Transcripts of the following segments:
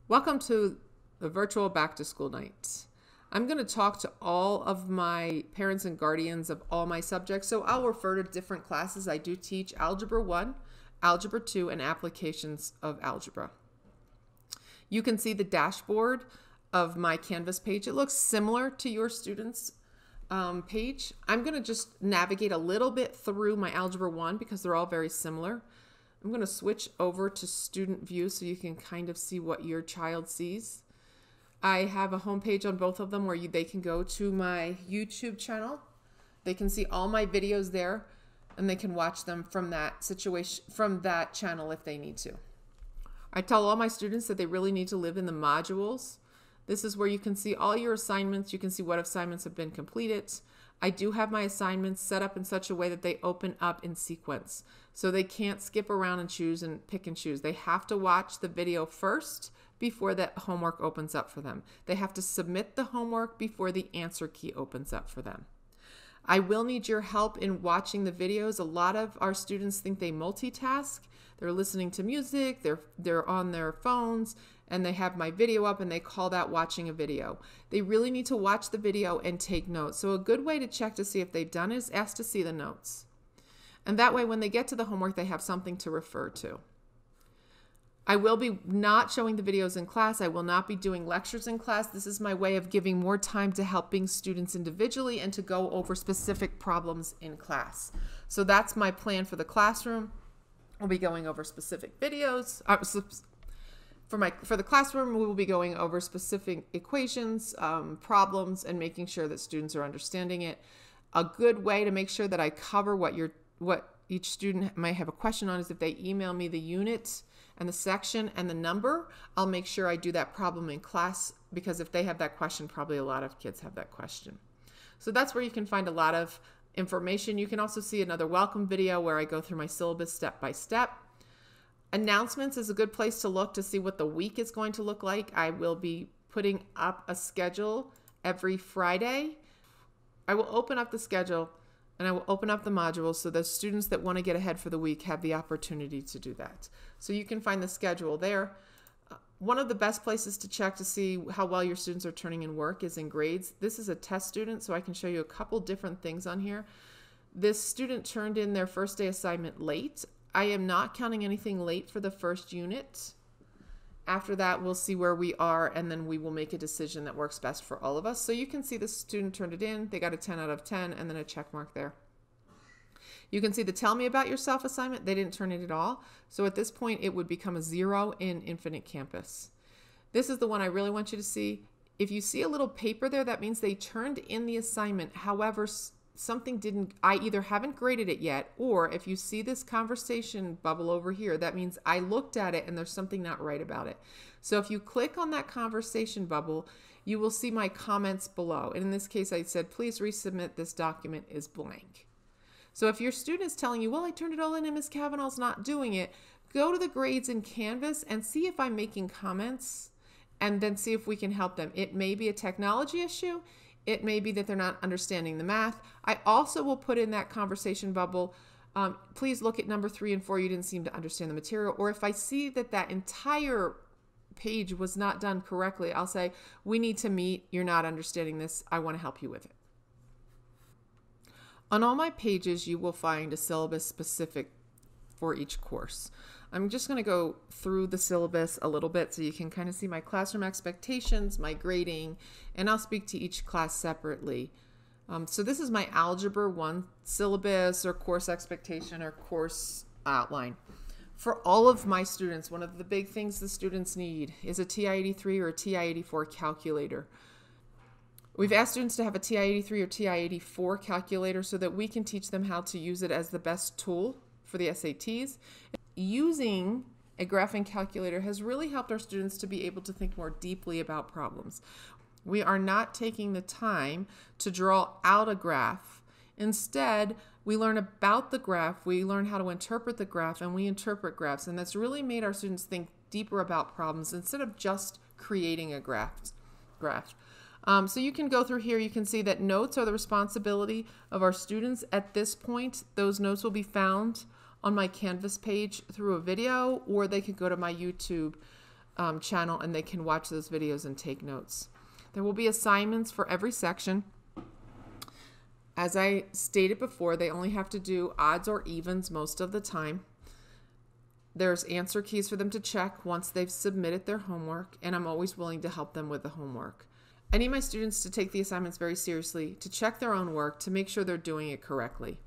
Welcome to the virtual back to school night. I'm going to talk to all of my parents and guardians of all my subjects, so I'll refer to different classes. I do teach Algebra 1, Algebra 2, and applications of algebra. You can see the dashboard of my Canvas page. It looks similar to your students' page. I'm going to just navigate a little bit through my Algebra 1 because they're all very similar. I'm going to switch over to student view so you can kind of see what your child sees. I have a home page on both of them where they can go to my YouTube channel. They can see all my videos there and they can watch them from that channel if they need to. I tell all my students that they really need to live in the modules. This is where you can see all your assignments. You can see what assignments have been completed. I do have my assignments set up in such a way that they open up in sequence. So they can't skip around and choose and pick and choose. They have to watch the video first before that homework opens up for them. They have to submit the homework before the answer key opens up for them. I will need your help in watching the videos. A lot of our students think they multitask. They're listening to music, they're on their phones, and they have my video up and they call that watching a video. They really need to watch the video and take notes. So a good way to check to see if they've done it is ask to see the notes. And that way when they get to the homework, they have something to refer to. I will be not showing the videos in class. I will not be doing lectures in class. This is my way of giving more time to helping students individually and to go over specific problems in class. So that's my plan for the classroom. We'll be going over specific videos. For the classroom, we will be going over specific equations, problems, and making sure that students are understanding it. A good way to make sure that I cover what each student might have a question on is if they email me the unit and the section and the number. I'll make sure I do that problem in class because if they have that question, probably a lot of kids have that question. So that's where you can find a lot of information. You can also see another welcome video where I go through my syllabus step by step. Announcements is a good place to look to see what the week is going to look like. I will be putting up a schedule every Friday. I will open up the schedule and I will open up the modules so the students that want to get ahead for the week have the opportunity to do that. So you can find the schedule there. One of the best places to check to see how well your students are turning in work is in grades. This is a test student, so I can show you a couple different things on here. This student turned in their first day assignment late. I am not counting anything late for the first unit. After that, we'll see where we are, and then we will make a decision that works best for all of us. So you can see the student turned it in. They got a 10 out of 10, and then a check mark there. You can see the tell me about yourself assignment. They didn't turn it at all. So at this point, it would become a 0 in Infinite Campus. This is the one I really want you to see. If you see a little paper there, that means they turned in the assignment. However, something didn't, I either haven't graded it yet, or if you see this conversation bubble over here, that means I looked at it and there's something not right about it. So if you click on that conversation bubble, you will see my comments below. And in this case, I said, please resubmit, this document is blank. So if your student is telling you, well, I turned it all in and Ms. Cavanaugh's not doing it, go to the grades in Canvas and see if I'm making comments and then see if we can help them. It may be a technology issue. It may be that they're not understanding the math. I also will put in that conversation bubble, please look at number 3 and 4. You didn't seem to understand the material. Or if I see that that entire page was not done correctly, I'll say, we need to meet. You're not understanding this. I want to help you with it. On all my pages, you will find a syllabus specific for each course. I'm just going to go through the syllabus a little bit so you can kind of see my classroom expectations, my grading, and I'll speak to each class separately. So this is my Algebra 1 syllabus or course expectation or course outline. For all of my students, one of the big things the students need is a TI-83 or a TI-84 calculator. We've asked students to have a TI-83 or TI-84 calculator so that we can teach them how to use it as the best tool for the SATs. Using a graphing calculator has really helped our students to be able to think more deeply about problems. We are not taking the time to draw out a graph. Instead, we learn about the graph, we learn how to interpret the graph, and we interpret graphs. And that's really made our students think deeper about problems instead of just creating a graph. So you can go through here, you can see that notes are the responsibility of our students at this point. Those notes will be found on my Canvas page through a video, or they could go to my YouTube channel, and they can watch those videos and take notes. There will be assignments for every section. As I stated before, they only have to do odds or evens most of the time. There's answer keys for them to check once they've submitted their homework, and I'm always willing to help them with the homework. I need my students to take the assignments very seriously, to check their own work, to make sure they're doing it correctly.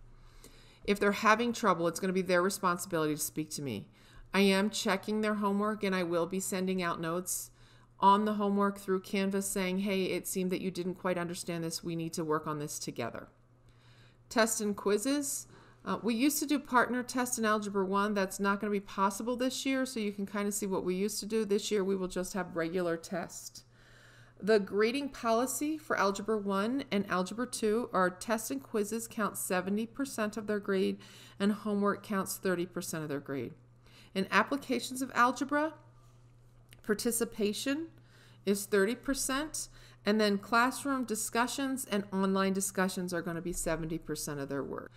If they're having trouble, it's going to be their responsibility to speak to me. I am checking their homework, and I will be sending out notes on the homework through Canvas saying, hey, it seemed that you didn't quite understand this. We need to work on this together. Tests and quizzes. We used to do partner tests in Algebra 1. That's not going to be possible this year, so you can kind of see what we used to do. This year, we will just have regular tests. The grading policy for Algebra 1 and Algebra 2 are tests and quizzes count 70% of their grade, and homework counts 30% of their grade. In applications of algebra, participation is 30%, and then classroom discussions and online discussions are going to be 70% of their work.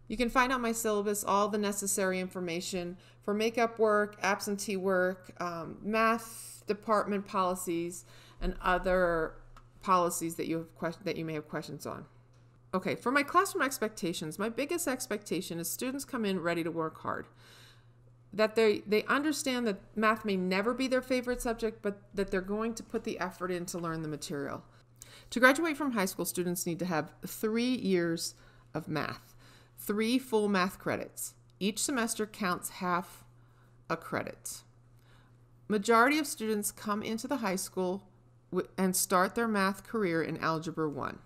You can find out my syllabus, all the necessary information for makeup work, absentee work, math department policies, and other policies that you may have questions on. Okay, for my classroom expectations, my biggest expectation is students come in ready to work hard. That they understand that math may never be their favorite subject, but that they're going to put the effort in to learn the material. To graduate from high school, students need to have 3 years of math, 3 full math credits. Each semester counts half a credit. Majority of students come into the high school and start their math career in Algebra 1.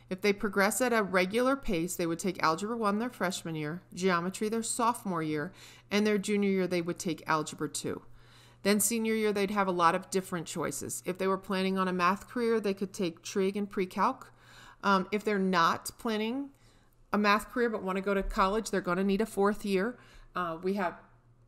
If they progress at a regular pace, they would take Algebra 1 their freshman year, Geometry their sophomore year, and their junior year they would take Algebra 2. Then senior year they'd have a lot of different choices. If they were planning on a math career, they could take Trig and Pre-Calc. If they're not planning a math career but want to go to college, they're going to need a 4th year. We have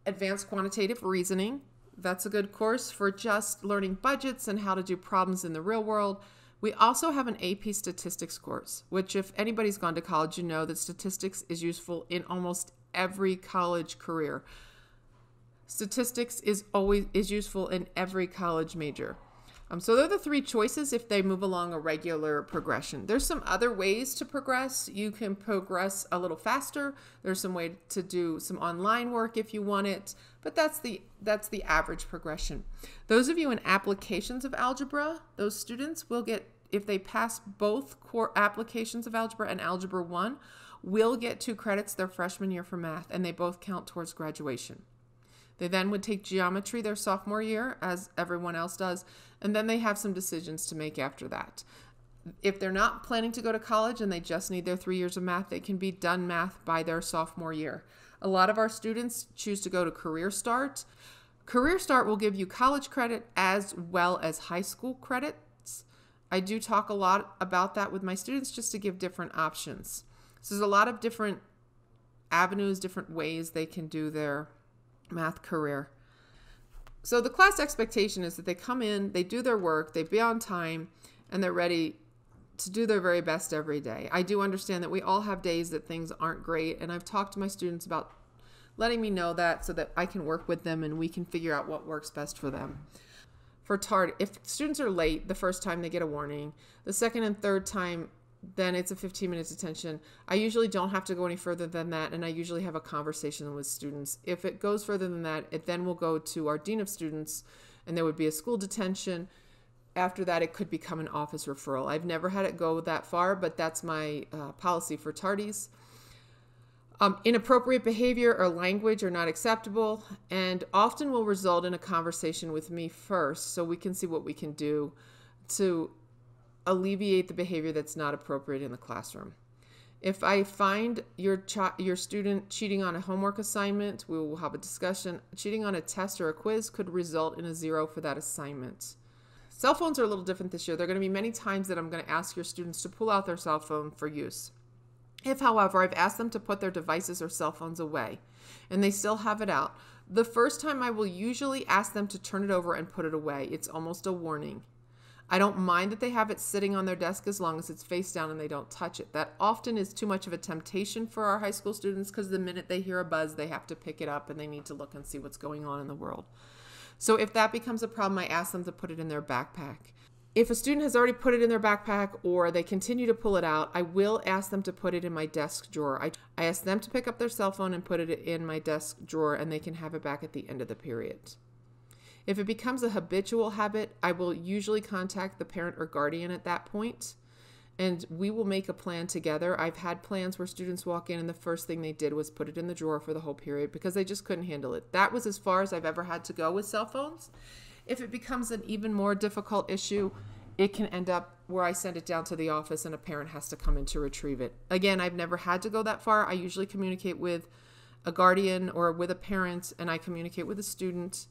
Advanced Quantitative Reasoning. That's a good course for just learning budgets and how to do problems in the real world. We also have an AP Statistics course, which if anybody's gone to college, you know that statistics is useful in almost every college career. Statistics is useful in every college major. So they're the 3 choices if they move along a regular progression. There's some other ways to progress. You can progress a little faster. There's some way to do some online work if you want it, but that's the average progression. Those of you in applications of algebra, those students will get, if they pass both core applications of algebra and Algebra 1, will get 2 credits their freshman year for math, and they both count towards graduation. They then would take Geometry their sophomore year, as everyone else does, and then they have some decisions to make after that. If they're not planning to go to college and they just need their 3 years of math, they can be done math by their sophomore year. A lot of our students choose to go to Career Start. Career Start will give you college credit as well as high school credits. I do talk a lot about that with my students just to give different options. So there's a lot of different avenues, different ways they can do their math career. So the class expectation is that they come in, they do their work, they be on time, and they're ready to do their very best every day. I do understand that we all have days that things aren't great, and I've talked to my students about letting me know that so that I can work with them and we can figure out what works best for them. For TARD, if students are late the first time, they get a warning. The second and third time, then it's a 15-minute detention. I usually don't have to go any further than that, and I usually have a conversation with students. If it goes further than that, it then will go to our dean of students, and there would be a school detention. After that, it could become an office referral. I've never had it go that far, but that's my policy for tardies. Inappropriate behavior or language are not acceptable and often will result in a conversation with me first so we can see what we can do to alleviate the behavior that's not appropriate in the classroom. If I find your student cheating on a homework assignment, we will have a discussion. Cheating on a test or a quiz could result in a 0 for that assignment. Cell phones are a little different this year. There are going to be many times that I'm going to ask your students to pull out their cell phone for use. If, however, I've asked them to put their devices or cell phones away and they still have it out, the first time I will usually ask them to turn it over and put it away. It's almost a warning. I don't mind that they have it sitting on their desk as long as it's face down and they don't touch it. That often is too much of a temptation for our high school students because the minute they hear a buzz, they have to pick it up and they need to look and see what's going on in the world. So if that becomes a problem, I ask them to put it in their backpack. If a student has already put it in their backpack or they continue to pull it out, I will ask them to put it in my desk drawer. I ask them to pick up their cell phone and put it in my desk drawer, and they can have it back at the end of the period. If it becomes a habitual habit, I will usually contact the parent or guardian at that point, and we will make a plan together. I've had plans where students walk in and the first thing they did was put it in the drawer for the whole period because they just couldn't handle it. That was as far as I've ever had to go with cell phones. If it becomes an even more difficult issue, it can end up where I send it down to the office and a parent has to come in to retrieve it. Again, I've never had to go that far. I usually communicate with a guardian or with a parent, and I communicate with a student,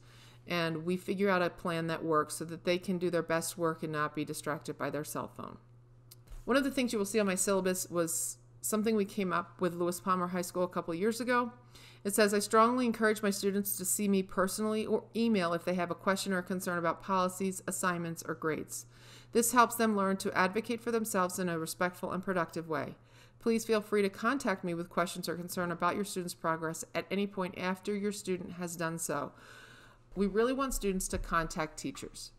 and we figure out a plan that works so that they can do their best work and not be distracted by their cell phone. One of the things you will see on my syllabus was something we came up with Lewis Palmer High School a couple years ago. It says, I strongly encourage my students to see me personally or email if they have a question or a concern about policies, assignments, or grades. This helps them learn to advocate for themselves in a respectful and productive way. Please feel free to contact me with questions or concern about your student's progress at any point after your student has done so. We really want students to contact teachers.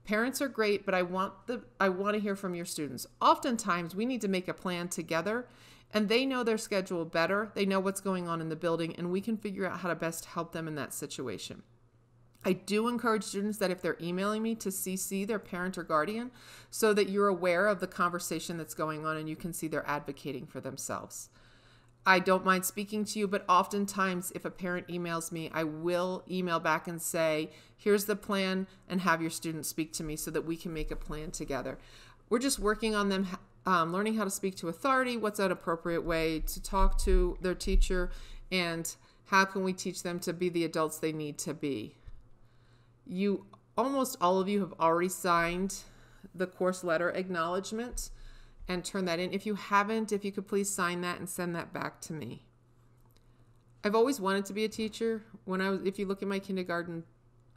Parents are great, but I want to hear from your students. Oftentimes, we need to make a plan together, and they know their schedule better. They know what's going on in the building, and we can figure out how to best help them in that situation. I do encourage students that if they're emailing me to CC their parent or guardian so that you're aware of the conversation that's going on and you can see they're advocating for themselves. I don't mind speaking to you, but oftentimes if a parent emails me, I will email back and say, here's the plan, and have your student speak to me so that we can make a plan together. We're just working on them learning how to speak to authority, what's an appropriate way to talk to their teacher, and how can we teach them to be the adults they need to be. Almost all of you have already signed the course letter acknowledgement and turn that in. If you haven't, if you could please sign that and send that back to me. I've always wanted to be a teacher. If you look at my kindergarten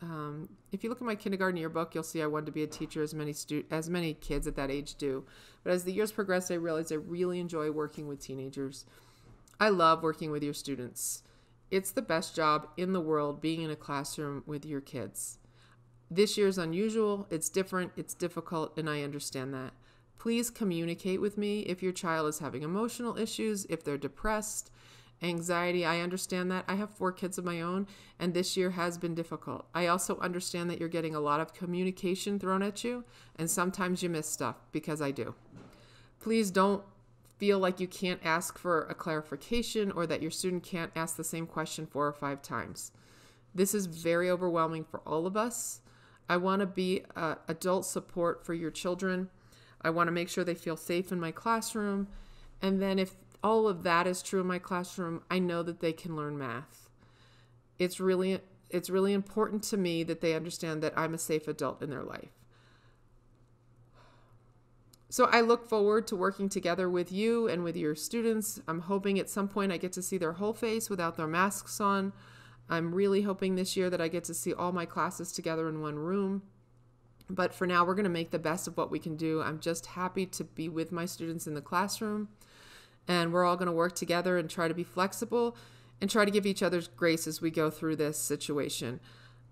yearbook, you'll see I wanted to be a teacher, as many kids at that age do. But as the years progressed, I realized I really enjoy working with teenagers. I love working with your students. It's the best job in the world, being in a classroom with your kids. This year's unusual, it's different, it's difficult, and I understand that. Please communicate with me if your child is having emotional issues, if they're depressed, anxiety. I understand that. I have 4 kids of my own, and this year has been difficult. I also understand that you're getting a lot of communication thrown at you, and sometimes you miss stuff, because I do. Please don't feel like you can't ask for a clarification or that your student can't ask the same question 4 or 5 times. This is very overwhelming for all of us. I want to be adult support for your children. I want to make sure they feel safe in my classroom. And then if all of that is true in my classroom, I know that they can learn math. It's really important to me that they understand that I'm a safe adult in their life. So I look forward to working together with you and with your students. I'm hoping at some point I get to see their whole face without their masks on. I'm really hoping this year that I get to see all my classes together in one room. But for now, we're going to make the best of what we can do. I'm just happy to be with my students in the classroom. And we're all going to work together and try to be flexible and try to give each other grace as we go through this situation.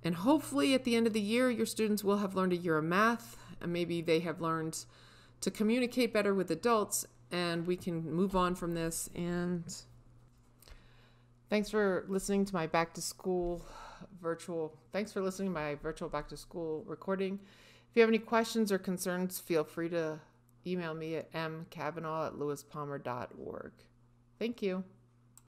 And hopefully at the end of the year, your students will have learned a year of math, and maybe they have learned to communicate better with adults, and we can move on from this. And thanks for listening to my virtual back to school recording. If you have any questions or concerns, feel free to email me at mcavanaugh@lewispalmer.org. Thank you.